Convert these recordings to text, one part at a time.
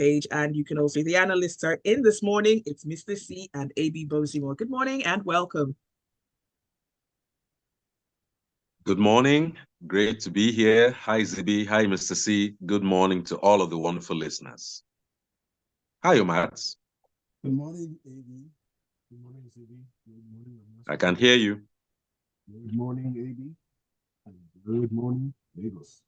page. And you can also, the analysts are in this morning. It's Mr. C and AB Bozimo. Good morning and welcome. Good morning. Great to be here. Hi, Zibby. Hi, Mr. C. Good morning to all of the wonderful listeners. Hi, Omats. Good morning, AB. Good morning, Zibby. Good morning, I can hear you. Good morning, AB. And good morning, Lagos.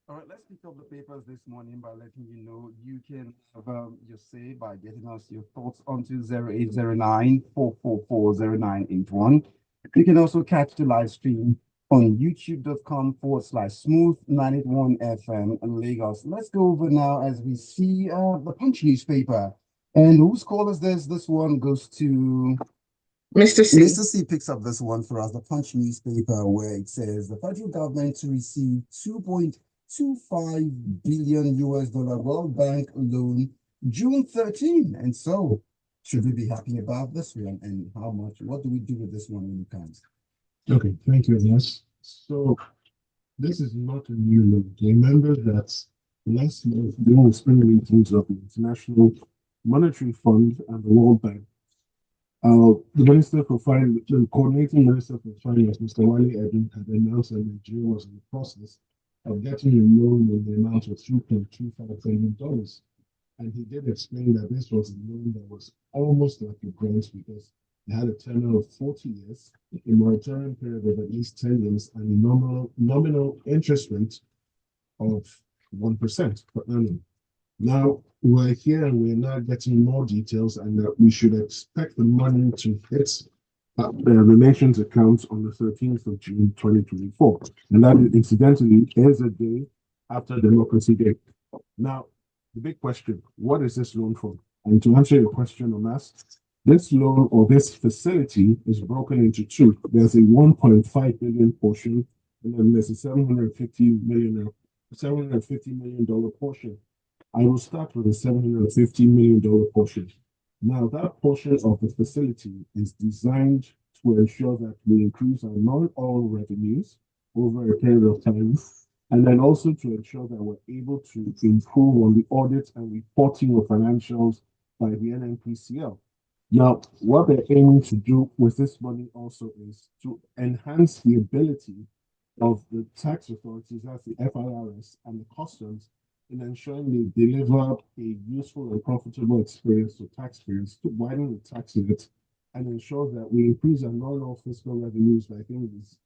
All right, let's pick up the papers this morning by letting you know you can have your say by getting us your thoughts onto 0809 444 0981. You can also catch the live stream on youtube.com/smooth981 FM in Lagos. Let's go over now as we see the Punch newspaper. And whose call is this? This one goes to Mr. C. Mr. C picks up this one for us, the Punch newspaper, where it says the federal government to receive 2.25 billion US dollar World Bank loan June 13. And so, should we be happy about this one? And how much? What do we do with this one when it comes? Okay, thank you, Elias. So, this is not a new loan. Remember that last month, there were spring meetings of the International Monetary Fund and the World Bank. The Minister for Finance, the coordinating Minister for Finance, Mr. Wale Edun, had announced that Nigeria was in the process of getting a loan in the amount of $2.25 billion. And he did explain that this was a loan that was almost like a grant because it had a tenure of 40 years, a moratorium period of at least 10 years, and a nominal interest rate of 1% per annum. Now, we're here and we're now getting more details, and that we should expect the money to hit the relations accounts on the 13th of June 2024. And that, incidentally, is a day after Democracy Day. Now, the big question, what is this loan for? And to answer your question, Omas, this loan or this facility is broken into two. There's a 1.5 billion portion, and then there's a $750 million portion. I will start with the $750 million portion. Now, that portion of the facility is designed to ensure that we increase our non-oil revenues over a period of time, and then also to ensure that we're able to improve on the audit and reporting of financials by the NNPCL. Now, what they're aiming to do with this money also is to enhance the ability of the tax authorities, that's the FIRS and the customs, in ensuring they deliver a useful and profitable experience to taxpayers, to widen the tax net, and ensure that we increase our non-oil fiscal revenues by, I think, it's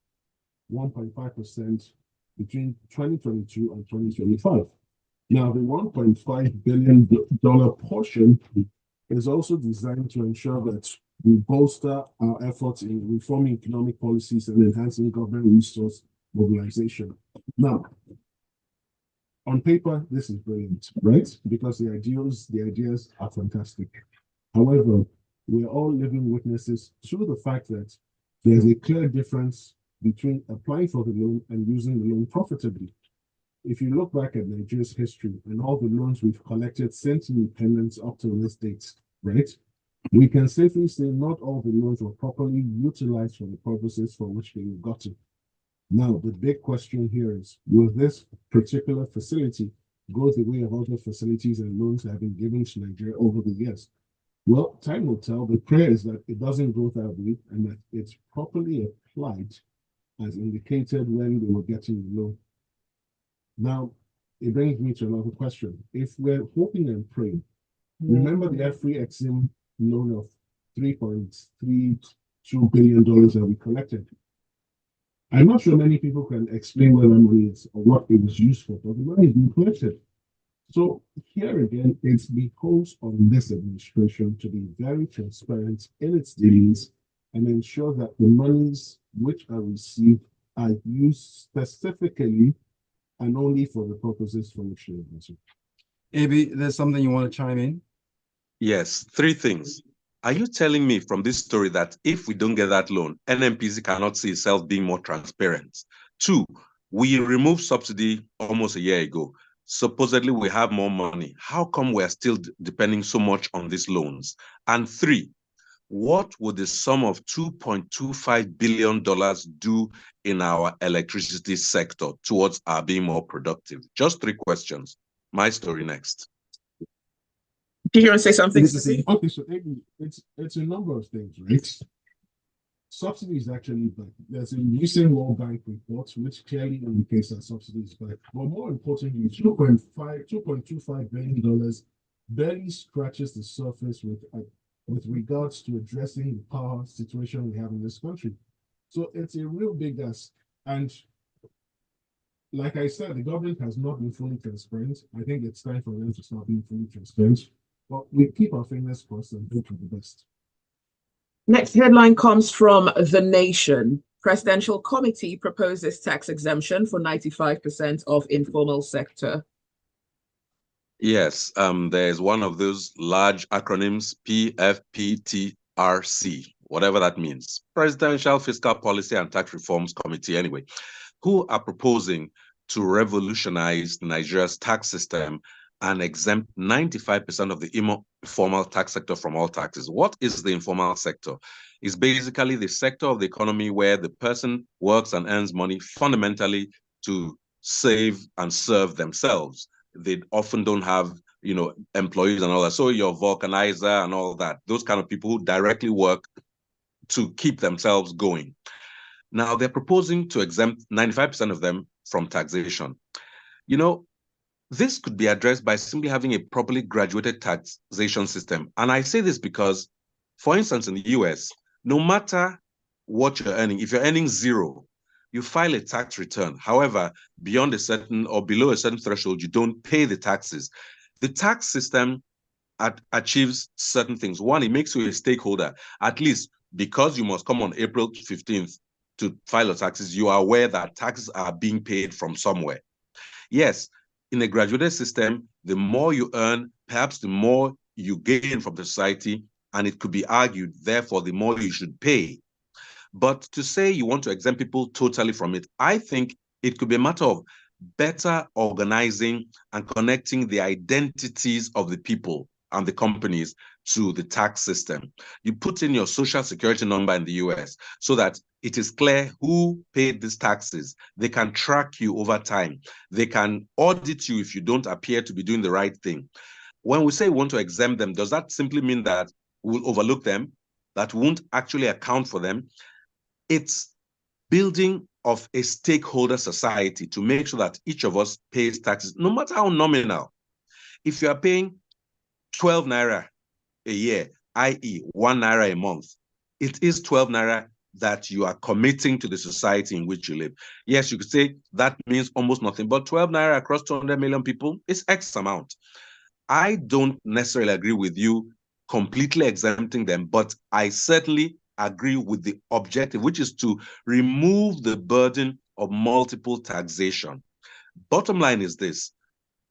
1.5% between 2022 and 2025. Now, the $1.5 billion portion is also designed to ensure that we bolster our efforts in reforming economic policies and enhancing government resource mobilization. Now, on paper, this is brilliant, right? Because the ideas are fantastic. However, we're all living witnesses to the fact that there's a clear difference between applying for the loan and using the loan profitably. If you look back at Nigeria's history and all the loans we've collected since independence up to this date, right? We can safely say not all the loans were properly utilized for the purposes for which they were gotten. Now, the big question here is, will this particular facility go the way of other facilities and loans that have been given to Nigeria over the years? Well, time will tell. The prayer is that it doesn't go that way and that it's properly applied as indicated when they were getting the loan. Now, it brings me to another question. If we're hoping and praying, remember the Afri-Exim loan of $3.32 billion that we collected. I'm not sure many people can explain where that money is or what it was used for, but the money is being collected. So here again, it's because on this administration to be very transparent in its dealings and ensure that the monies which are received are used specifically and only for the purposes for which they are used. AB, there's something you want to chime in? Yes, three things. Are you telling me from this story that if we don't get that loan, NNPC cannot see itself being more transparent? Two, we removed subsidy almost a year ago. Supposedly we have more money. How come we're still depending so much on these loans? And three, what would the sum of $2.25 billion do in our electricity sector towards our being more productive? Just three questions. My story next. Did you want to say something? Okay, so it's a number of things, right? Subsidy is actually back. There's a recent World Bank report which clearly indicates that subsidy is back. But more importantly, $2.25 billion barely scratches the surface with regards to addressing the power situation we have in this country. So it's a real big ask. And like I said, the government has not been fully transparent. I think it's time for them to start being fully transparent. But we keep our fingers crossed and hope for the best. Next headline comes from The Nation. Presidential committee proposes tax exemption for 95% of informal sector. Yes, there's one of those large acronyms, PFPTRC, whatever that means. Presidential Fiscal Policy and Tax Reforms Committee, anyway, who are proposing to revolutionize Nigeria's tax system and exempt 95% of the informal tax sector from all taxes. What is the informal sector? It's basically the sector of the economy where the person works and earns money fundamentally to save and serve themselves. They often don't have, employees and all that. So your vulcanizer and all that, those kind of people who directly work to keep themselves going. Now they're proposing to exempt 95% of them from taxation. This could be addressed by simply having a properly graduated taxation system. And I say this because, for instance, in the US, no matter what you're earning, if you're earning zero, you file a tax return. However, beyond a certain or below a certain threshold, you don't pay the taxes. The tax system achieves certain things. One, it makes you a stakeholder. At least because you must come on April 15th to file your taxes, you are aware that taxes are being paid from somewhere. Yes, in a graduated system, the more you earn, perhaps the more you gain from the society, and it could be argued, therefore, the more you should pay. But to say you want to exempt people totally from it, I think it could be a matter of better organizing and connecting the identities of the people and the companies to the tax system. You put in your social security number in the US so that it is clear who paid these taxes. They can track you over time. They can audit you if you don't appear to be doing the right thing. When we say we want to exempt them, does that simply mean that we'll overlook them, that won't actually account for them? It's building of a stakeholder society to make sure that each of us pays taxes, no matter how nominal. If you are paying 12 naira a year, i.e. 1 naira a month, it is 12 naira that you are committing to the society in which you live. Yes, you could say that means almost nothing, but 12 naira across 200 million people is X amount. I don't necessarily agree with you completely exempting them, but I certainly agree with the objective, which is to remove the burden of multiple taxation. Bottom line is this: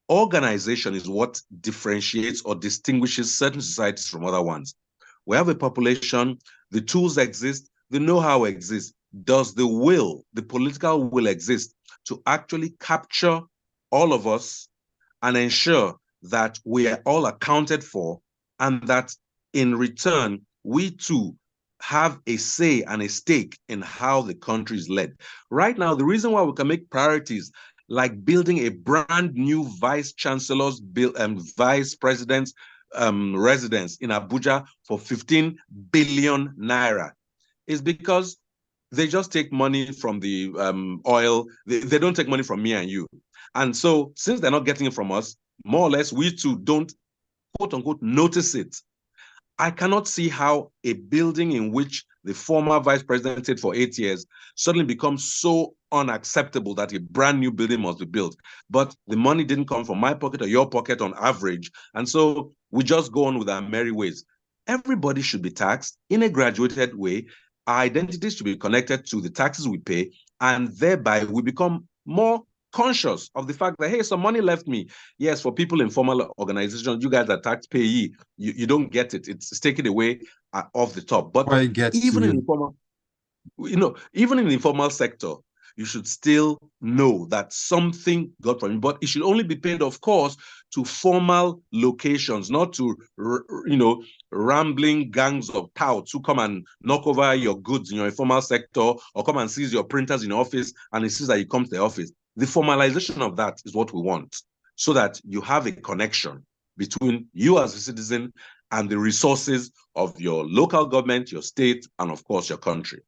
organization is what differentiates or distinguishes certain societies from other ones. We have a population, the tools exist, the know-how exists. Does the will, the political will exist to actually capture all of us and ensure that we are all accounted for, and that in return, we too have a say and a stake in how the country is led. Right now, the reason why we can make priorities like building a brand new vice chancellor's vice president's residence in Abuja for 15 billion naira is because they just take money from the oil. They don't take money from me and you. And so since they're not getting it from us, more or less, we too don't, quote unquote, notice it. I cannot see how a building in which the former vice president stayed for 8 years suddenly becomes so unacceptable that a brand new building must be built. But the money didn't come from my pocket or your pocket on average. And so we just go on with our merry ways. Everybody should be taxed in a graduated way. Our identities should be connected to the taxes we pay, and thereby we become more conscious of the fact that, hey, some money left me. Yes, for people in formal organizations, you guys are tax payee. You don't get it. It's taken away off the top. But even in informal, even in the informal sector, you should still know that something got from you, but it should only be paid, of course, to formal locations, not to, rambling gangs of touts who come and knock over your goods in your informal sector or come and seize your printers in your office and insist that you come to the office. The formalization of that is what we want. so that you have a connection between you as a citizen and the resources of your local government, your state, and of course, your country.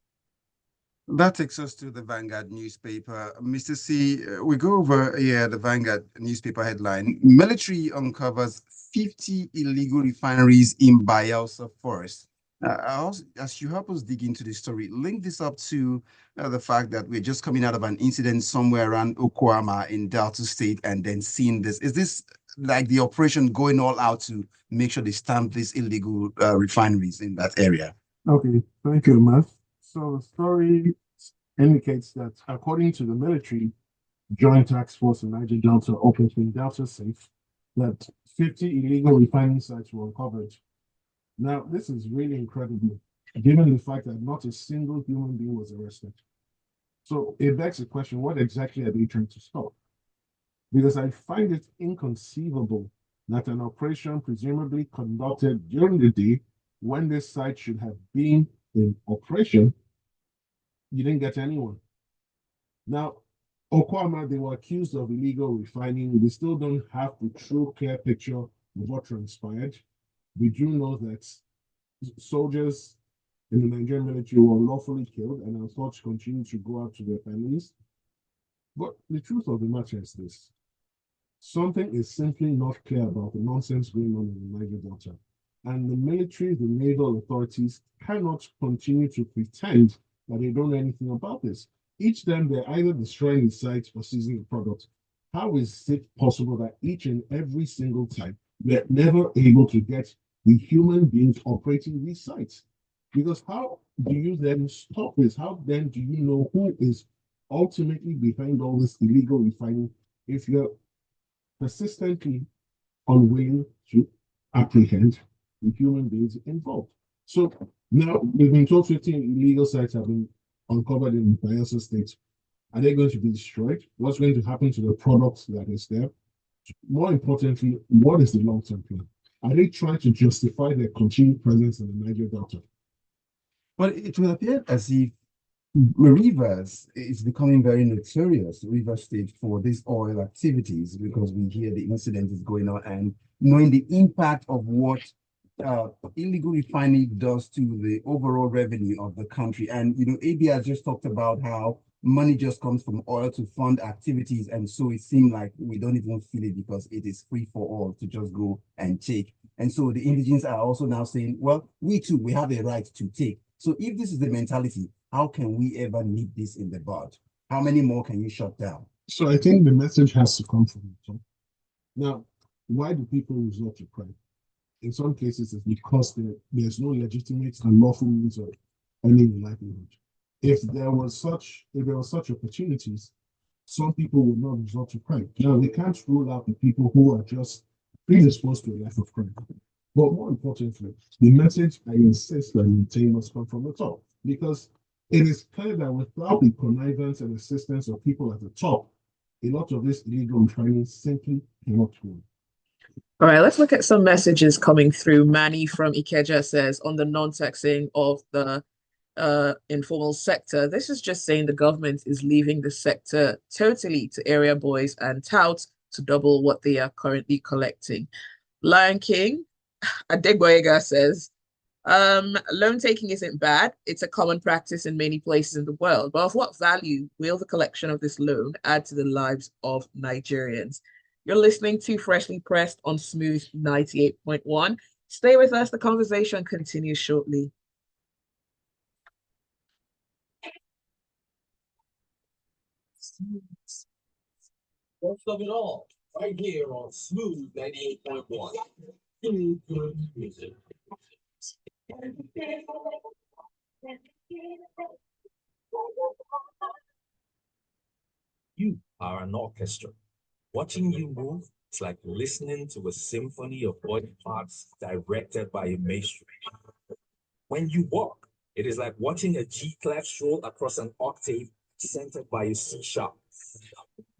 That takes us to the Vanguard newspaper. Mr. C, we go over here the Vanguard newspaper headline. Military uncovers 50 illegal refineries in Bayelsa Forest. As you help us dig into the story, link this up to the fact that we're just coming out of an incident somewhere around Okwama in Delta State and then seeing this. Is this like the operation going all out to make sure they stamp these illegal refineries in that area? Okay, thank you, Matt. So the story indicates that according to the military Joint Task Force in Niger Delta, Operation Delta Safe, that 50 illegal refining sites were uncovered. Now, this is really incredible, given the fact that not a single human being was arrested. So it begs the question, what exactly are they trying to stop? Because I find it inconceivable that an operation presumably conducted during the day when this site should have been in operation, you didn't get anyone. Now, Okwama, they were accused of illegal refining. We still don't have the true clear picture of what transpired. We do know that soldiers in the Nigerian military were unlawfully killed and our thoughts continue to go out to their families. But the truth of the matter is this. Something is simply not clear about the nonsense going on in the Niger Delta. And the military, the naval authorities cannot continue to pretend that they don't know anything about this. Each time they're either destroying the site or seizing the product. How is it possible that each and every single time we're never able to get the human beings operating these sites? Because how do you then stop this? How then do you know who is ultimately behind all this illegal refining if you're persistently unwilling to apprehend the human beings involved? So now we've been told 15 illegal sites have been uncovered in Bayelsa State. Are they going to be destroyed? What's going to happen to the products that is there? More importantly, what is the long-term plan? Are they trying to justify their continued presence in the Niger Delta? Well, it will appear as if Rivers is becoming very notorious, River State, for these oil activities, because we hear the incident is going on and knowing the impact of what illegal refining does to the overall revenue of the country. And, you know, AB has just talked about how money just comes from oil to fund activities. And so it seems like we don't even feel it because it is free for all to just go and take. And so the indigenes are also now saying, well, we too, we have a right to take. So if this is the mentality, how can we ever nip this in the bud? How many more can you shut down? So I think the message has to come from the top. Now, why do people resort to crime? In some cases, it's because there's no legitimate and lawful means of earning a livelihood. If there was such opportunities, some people would not resort to crime. Now, we can't rule out the people who are just predisposed to a life of crime. But more importantly, the message I insist that maintain must come from the top, because it is clear that without the connivance and assistance of people at the top, a lot of this illegal refining simply cannot go. All right, let's look at some messages coming through. Manny from Ikeja says on the non-taxing of the informal sector, this is just saying the government is leaving the sector totally to area boys and touts to double what they are currently collecting. Lion King Adegboyega says, loan taking isn't bad. It's a common practice in many places in the world. But of what value will the collection of this loan add to the lives of Nigerians? You're listening to Freshly Pressed on Smooth 98.1. Stay with us. The conversation continues shortly. Most of it all, right here on Smooth 98.1. Good music. You are an orchestra. Watching you move, it's like listening to a symphony of body parts directed by a maestro. When you walk, it is like watching a G clef stroll across an octave centered by a C sharp.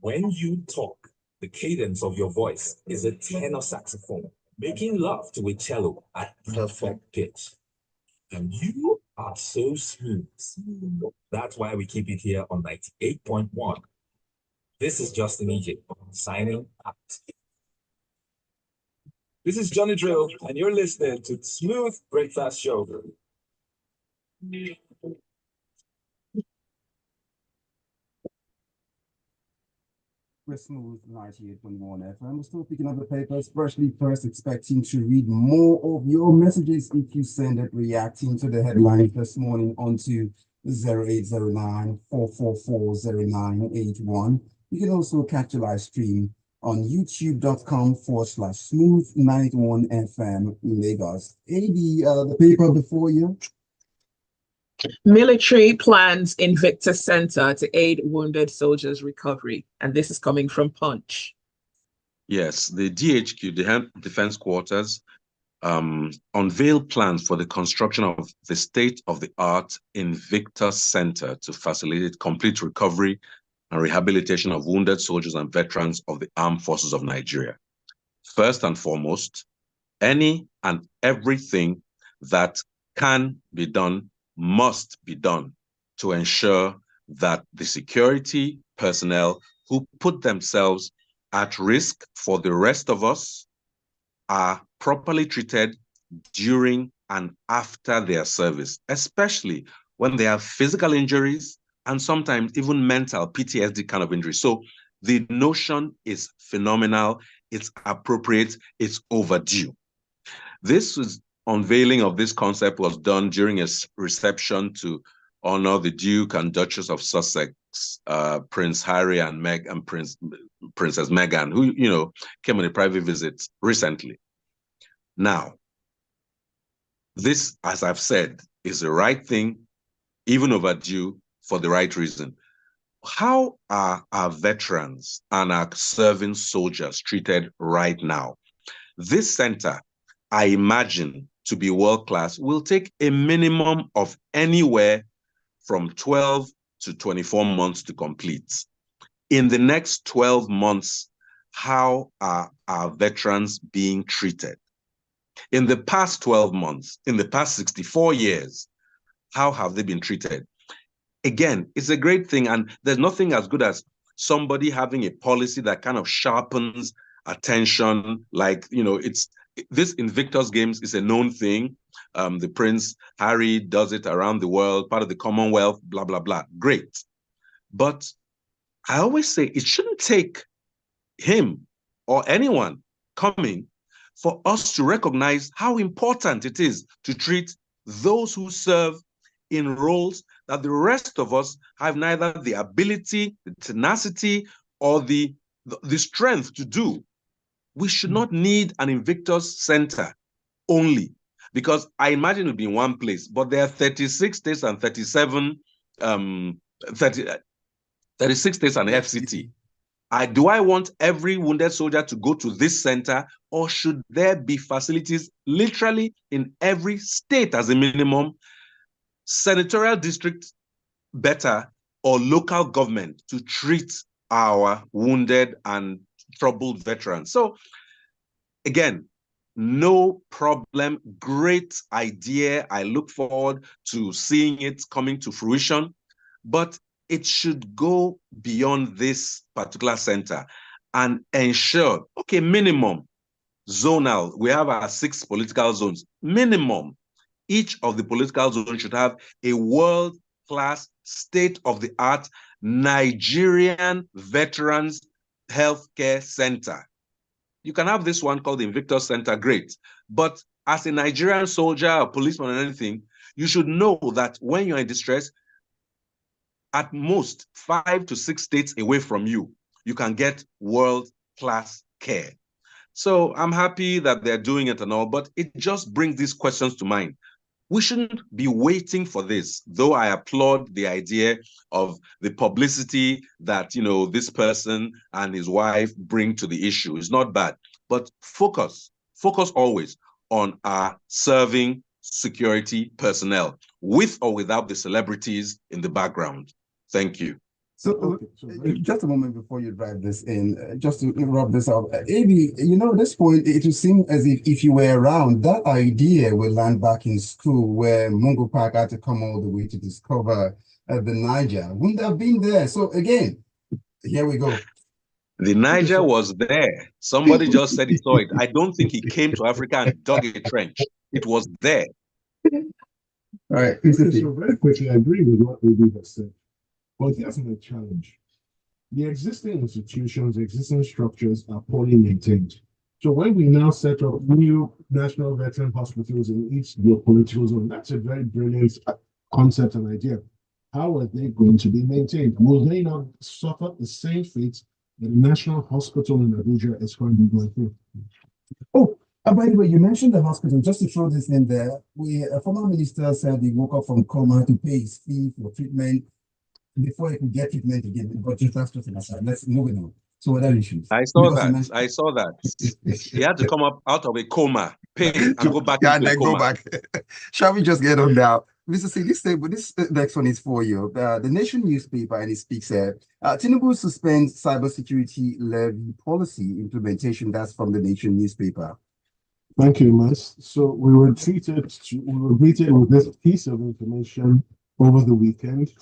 When you talk, the cadence of your voice is a tenor saxophone, making love to a cello at perfect pitch. And you are so smooth. That's why we keep it here on 98.1. This is Justin Egypt, signing out. This is Johnny Drill, and you're listening to Smooth Breakfast Show. We're Smooth 98.1 FM. We're still picking up the papers. First, expecting to read more of your messages if you send it reacting to the headlines this morning onto 0809 444 0981. You can also catch the live stream on youtube.com/smooth91fm Lagos. AB, the paper before you. Military plans Invictus Center to aid wounded soldiers' recovery. And this is coming from Punch. Yes, the DHQ, the Defense Quarters, unveiled plans for the construction of the state-of-the-art Invictus Center to facilitate complete recovery and rehabilitation of wounded soldiers and veterans of the Armed Forces of Nigeria. First and foremost, any and everything that can be done must be done to ensure that the security personnel who put themselves at risk for the rest of us are properly treated during and after their service, especially when they have physical injuries and sometimes even mental PTSD kind of injuries. So the notion is phenomenal, it's appropriate, it's overdue. This unveiling of this concept was done during a reception to honor the Duke and Duchess of Sussex, Prince Harry and Princess Meghan, who came on a private visit recently. Now, this, as I've said, is the right thing, even overdue, for the right reason. How are our veterans and our serving soldiers treated right now? This center, I imagine, to be world-class, will take a minimum of anywhere from 12 to 24 months to complete. In the next 12 months, how are our veterans being treated? In the past 12 months, in the past 64 years, how have they been treated? Again, it's a great thing, and there's nothing as good as somebody having a policy that kind of sharpens attention. Like, this Invictus Games is a known thing. The Prince Harry does it around the world, part of the Commonwealth, blah, blah, blah. Great. But I always say it shouldn't take him or anyone coming for us to recognize how important it is to treat those who serve in roles that the rest of us have neither the ability, the tenacity, or the strength to do. We should not need an Invictus Center only, because I imagine it would be in one place, but there are 36 states and 36 states and FCT. Do I want every wounded soldier to go to this center, or should there be facilities literally in every state as a minimum, senatorial district better, or local government to treat our wounded and troubled veterans? So again, no problem, great idea. I look forward to seeing it coming to fruition, but it should go beyond this particular center and ensure, okay, minimum zonal. We have our 6 political zones. Minimum, each of the political zones should have a world-class, state-of-the-art Nigerian Veterans Healthcare Center. You can have this one called the Invictus Center, great. But as a Nigerian soldier or policeman or anything, you should know that when you're in distress, at most 5 to 6 states away from you, you can get world-class care. So I'm happy that they're doing it and all, but it just brings these questions to mind. We shouldn't be waiting for this, though I applaud the idea of the publicity that, this person and his wife bring to the issue. It's not bad, but focus always on our serving security personnel, with or without the celebrities in the background. Thank you. So, just a moment before you drive this in, just to wrap this up, AB, at this point, it would seem as if you were around, that idea will land back in school where Mungo Park had to come all the way to discover the Niger. Wouldn't have been there. So again, here we go. The Niger was there. Somebody just said he saw it. I don't think he came to Africa and dug a trench. It was there. All right. So very quickly, I agree with what Eddie has said. But here's my challenge. The existing institutions, existing structures are poorly maintained. So when we now set up new national veteran hospitals in each geopolitical zone, that's a very brilliant concept and idea. How are they going to be maintained? Will they not suffer the same fate that the National Hospital in Abuja is currently going through? Oh, by the way, you mentioned the hospital. Just to throw this in there, a former minister said he woke up from coma to pay his fee for treatment before he could get treatment again. But that's just an aside. Let's move on. So other issues. I saw that. He had to come up out of a coma, pay, and go back into a coma. Go back. Shall we just get on now? Mr. C, this next one is for you. The Nation newspaper, and it speaks here. Tinubu suspends cybersecurity levy policy implementation. That's from the Nation newspaper. Thank you, Mas. So we were greeted with this piece of information over the weekend,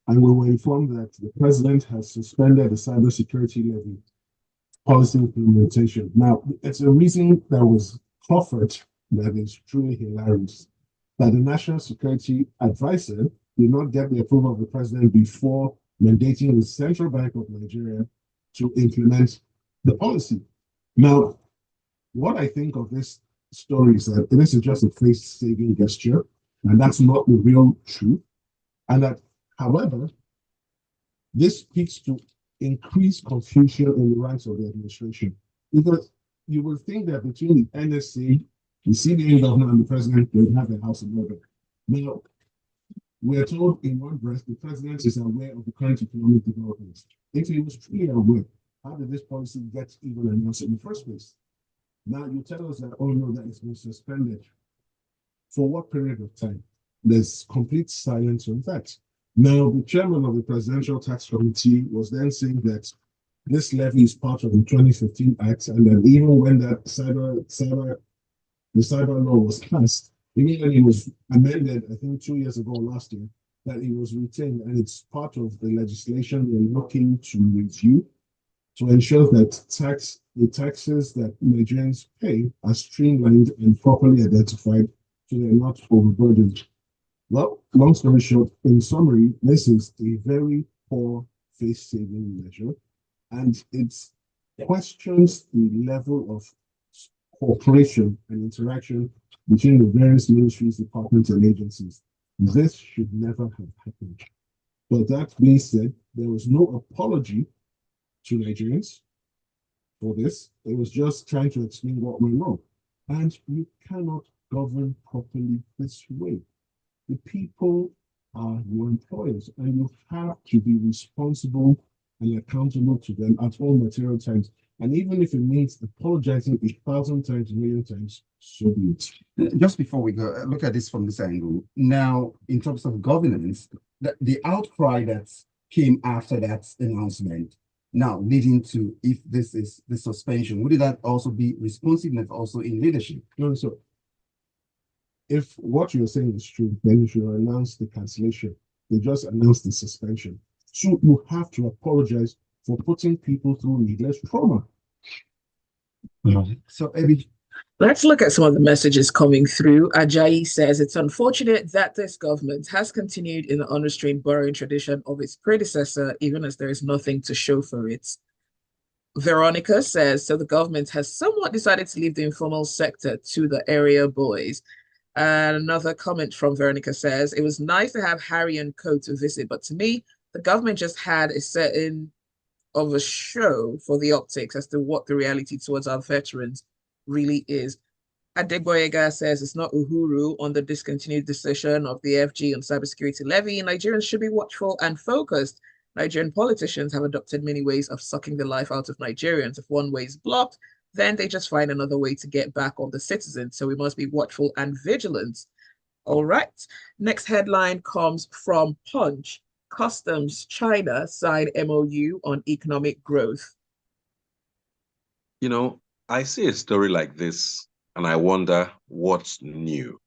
and we were informed that the president has suspended the cybersecurity levy policy implementation. Now, it's a reason that was proffered that is truly hilarious. That the National Security Advisor did not get the approval of the president before mandating the Central Bank of Nigeria to implement the policy. Now, what I think of this story is that this is just a face-saving gesture, and that's not the real truth. And that, however, this speaks to increased confusion in the ranks of the administration. Because you will think that between the NSC, the CBN governor, and the president, they would have a house in order. Now, we are told in one breath the president is aware of the current economic developments. If he was truly aware, how did this policy get even announced in the first place? Now you tell us that, oh no, that it's been suspended. For what period of time? There's complete silence on that. Now, the chairman of the Presidential Tax Committee was then saying that this levy is part of the 2015 Act, and that even when that the cyber law was passed, even when it was amended, I think 2 years ago, last year, that it was retained, and it's part of the legislation they're looking to review to ensure that the taxes that Nigerians pay are streamlined and properly identified so they're not overburdened. Well, long story short, in summary, this is a very poor face-saving measure, and it questions the level of cooperation and interaction between the various ministries, departments, and agencies. This should never have happened. But that being said, there was no apology to Nigerians for this. It was just trying to explain what went wrong. And you cannot govern properly this way. The people are your employers, and you have to be responsible and accountable to them at all material times. And even if it means apologizing 1,000 times, a million times, so be it. Just before we go, look at this from this angle. Now, in terms of governance, the outcry that came after that announcement, now leading to, if this is the suspension, would that also be responsiveness also in leadership? No, so if what you're saying is true, then you should announce the cancellation. They just announced the suspension. So you have to apologize for putting people through needless trauma. So, Abby, let's look at some of the messages coming through. Ajayi says, it's unfortunate that this government has continued in the unrestrained borrowing tradition of its predecessor, even as there is nothing to show for it. Veronica says, so the government has somewhat decided to leave the informal sector to the area boys. And another comment from Veronica says, it was nice to have Harry and Co to visit, but to me, the government just had a certain of a show for the optics as to what the reality towards our veterans really is. Adegboyega says it's not Uhuru on the discontinued decision of the FG on cybersecurity levy. Nigerians should be watchful and focused. Nigerian politicians have adopted many ways of sucking the life out of Nigerians. If one way is blocked, then they just find another way to get back on the citizens. So we must be watchful and vigilant. All right. Next headline comes from Punch. Customs China signed MOU on economic growth. You know, I see a story like this and I wonder what's new.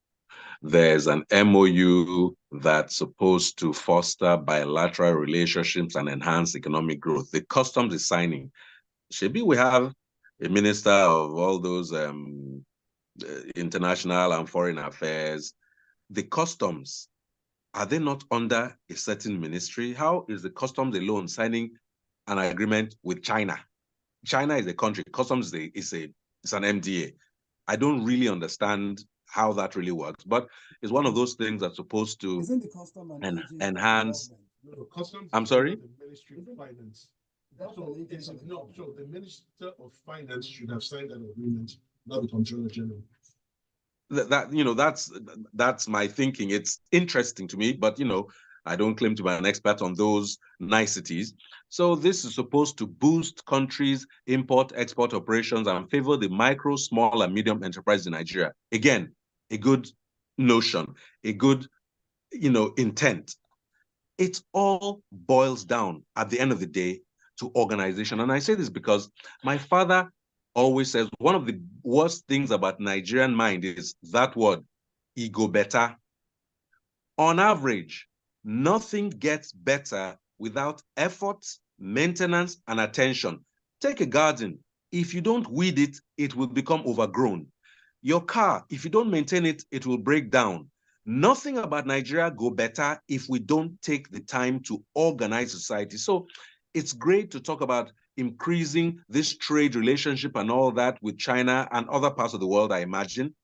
There's an MOU that's supposed to foster bilateral relationships and enhance economic growth. The customs is signing. Maybe we have a minister of all those international and foreign affairs. The customs, are they not under a certain ministry? How is the customs alone signing an agreement with China? China is a country. Customs is an MDA. I don't really understand how that really works, but it's one of those things that's supposed to enhance. No, customs. I'm sorry? The Ministry of Finance. So the Minister of Finance should have signed an agreement, not the Comptroller General. That's my thinking. It's interesting to me, but I don't claim to be an expert on those niceties. So this is supposed to boost countries' import-export operations and favor the micro, small, and medium enterprise in Nigeria. Again, a good notion, a good, intent. It all boils down at the end of the day to organization. And I say this because my father always says one of the worst things about Nigerian mind is that word, ego better. On average, nothing gets better without effort, maintenance, and attention. Take a garden. If you don't weed it, it will become overgrown. Your car, if you don't maintain it, it will break down. Nothing about Nigeria go better if we don't take the time to organize society. So it's great to talk about increasing this trade relationship and all that with China and other parts of the world, I imagine.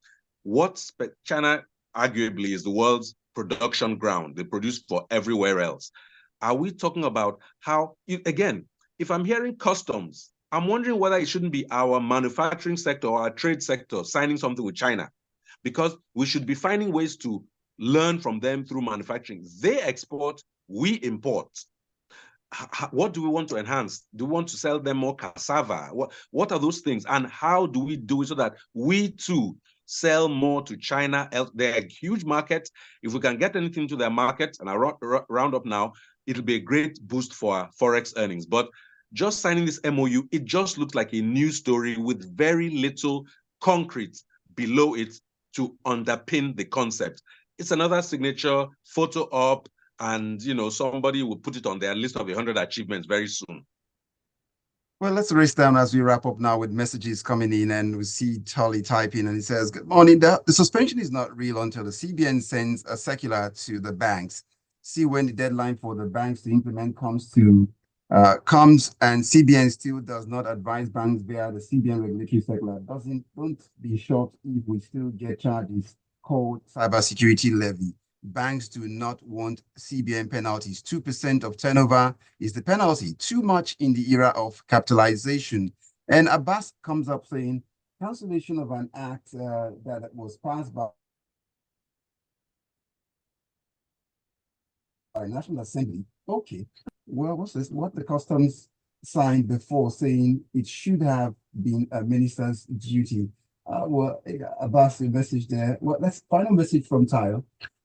China arguably is the world's production ground. They produce for everywhere else. Are we talking about how, again, if I'm hearing customs, I'm wondering whether it shouldn't be our manufacturing sector or our trade sector signing something with China, because we should be finding ways to learn from them through manufacturing. They export, we import. What do we want to enhance? Do we want to sell them more cassava? What are those things? And how do we do it so that we too sell more to China? They're a huge market. If we can get anything to their market, and I round up now, it'll be a great boost for our Forex earnings. But just signing this MOU, it just looks like a news story with very little concrete below it to underpin the concept. It's another signature photo op, and somebody will put it on their list of 100 achievements very soon. Well, let's race down as we wrap up now with messages coming in, and we see Charlie typing, and he says, "Good morning. The suspension is not real until the CBN sends a circular to the banks. See when the deadline for the banks to implement comes, and CBN still does not advise banks via the CBN regulatory circular. Don't be shocked if we still get charges called cybersecurity levy. Banks do not want CBN penalties. 2% of turnover is the penalty. Too much in the era of capitalization." And Abbas comes up saying, cancellation of an act that was passed by National Assembly. Okay, well, what's this? What the customs signed before, saying it should have been a minister's duty. Abbas, a message there. Well, let's final message from Tayo.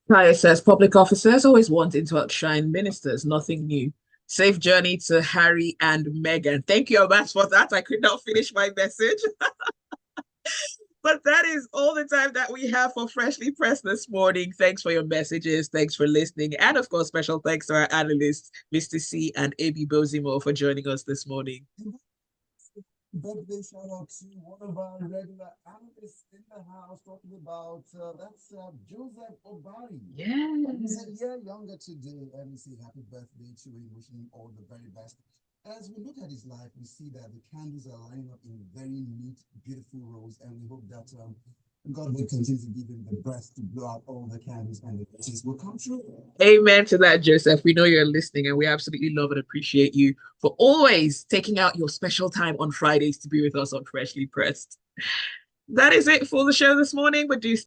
Kaya says, public officers always wanting to outshine ministers, nothing new. Safe journey to Harry and Meghan. Thank you, Abbas, for that. I could not finish my message. But that is all the time that we have for Freshly Pressed this morning. Thanks for your messages. Thanks for listening. And of course, special thanks to our analysts, Mr. C and AB Bozimo, for joining us this morning. Birthday shout out to one of our regular analysts in the house, talking about that's Joseph Obari. He's a year younger today, and we say happy birthday to him, wishing him all the very best. As we look at his life, we see that the candles are lining up in very neat, beautiful rows, and we hope that God will continue to give him the breath to blow out all the candles, and the wishes will come true. Amen to that, Joseph. We know you're listening, and we absolutely love and appreciate you for always taking out your special time on Fridays to be with us on Freshly Pressed. That is it for the show this morning, but do